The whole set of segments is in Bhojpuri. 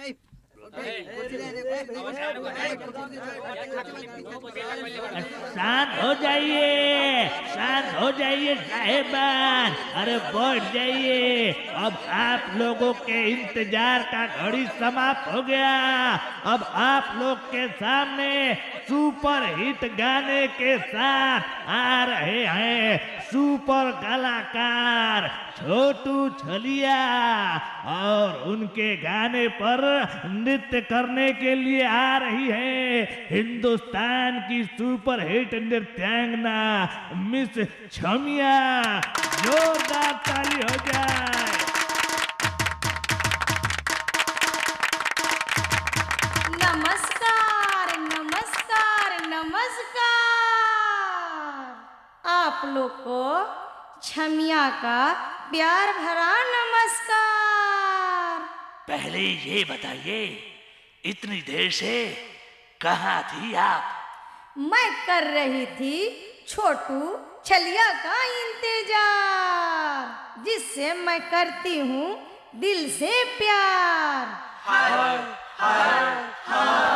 शांत हो जाइए, शांत हो जाइए साहेबान, अरे बैठ जाइए। अब आप लोगों के इंतजार का घड़ी समाप्त हो गया। अब आप लोग के सामने सुपर हिट गाने के साथ आ रहे हैं सुपर कलाकार छोटू छलिया, और उनके गाने पर नृत्य करने के लिए आ रही है हिंदुस्तान की सुपर हिट नृत्यांगना मिस छमिया। जोरदार ताली हो जाए। नमस्कार नमस्कार नमस्कार। आप लोग को छमिया का प्यार भरा नमस्कार। पहले ये बताइए, इतनी देर से कहाँ थी आप? मैं कर रही थी छोटू छलिया का इंतजार, जिससे मैं करती हूँ दिल से प्यार। हाय हाय हाय।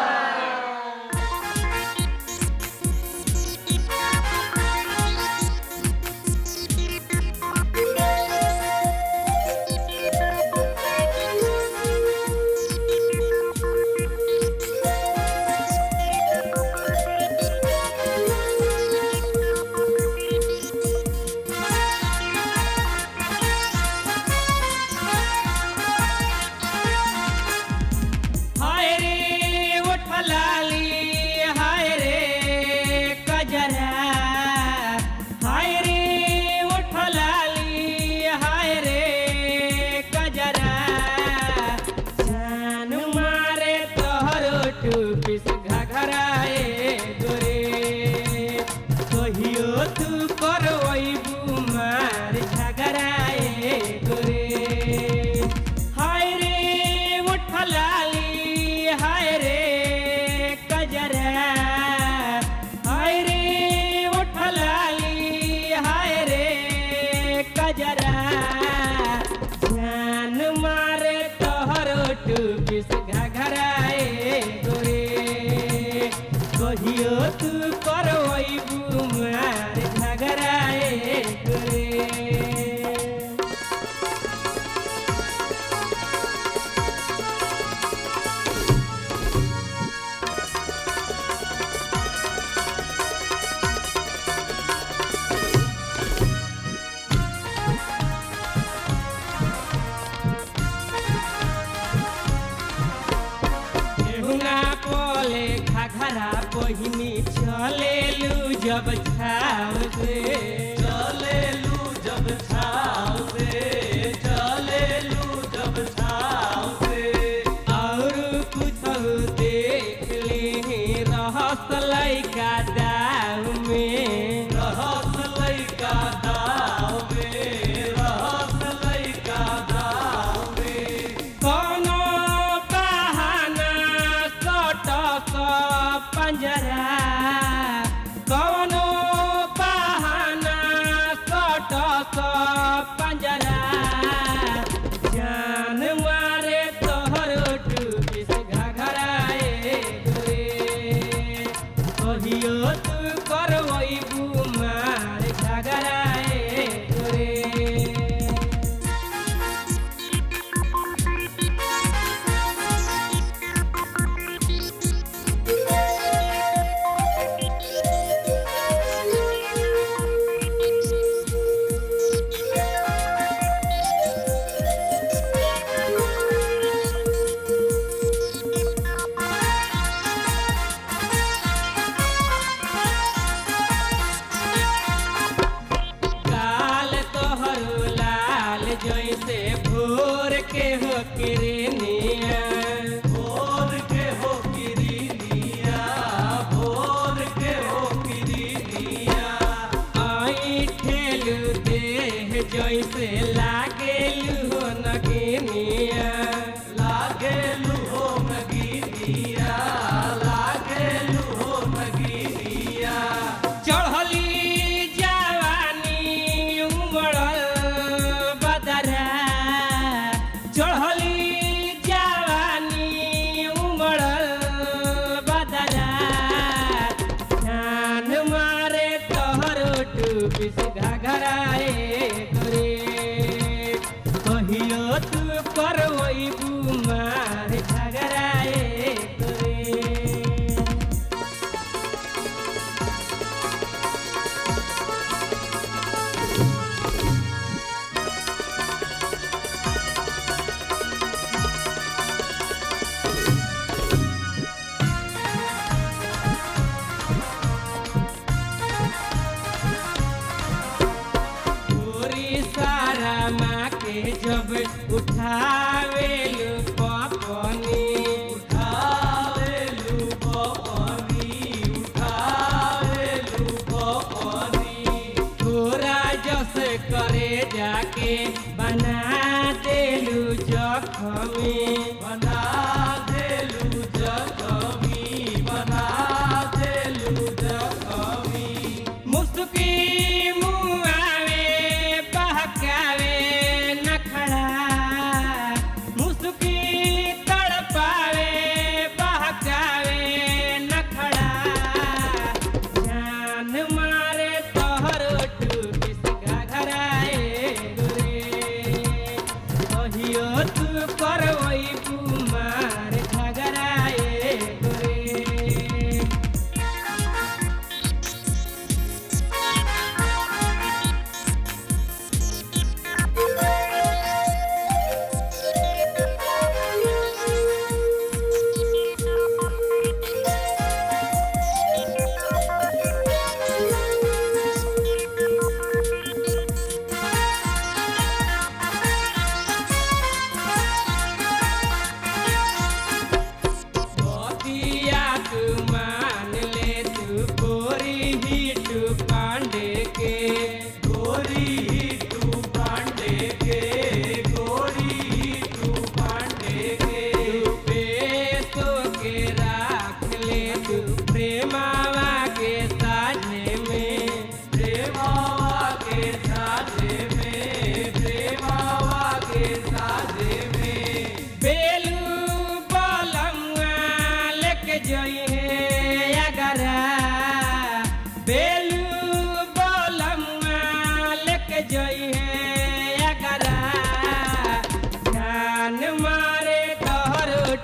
जब छाव से चले लू, जब छाव से चले लू, जब छाव से और कुछ देख ली रहस लइका दाव में, रहस लइका दाव में, रहस लइका दाव में। कोनो बहाना सट पंजरा, कौनो बहाना सट पंजरा, जान मारे तोहर टूपिस घघराए गोरे, कहियो तू करवई बुमार घघराए गोरे।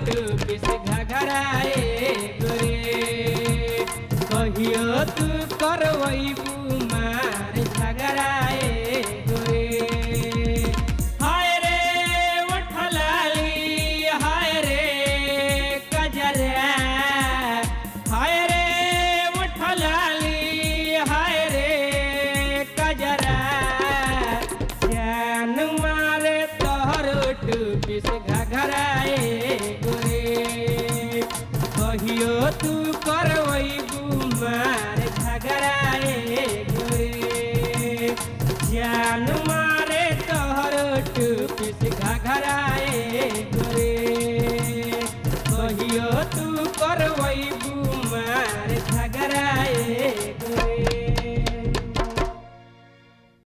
टूपिस घघराए गोरे कहियो तू करवैबू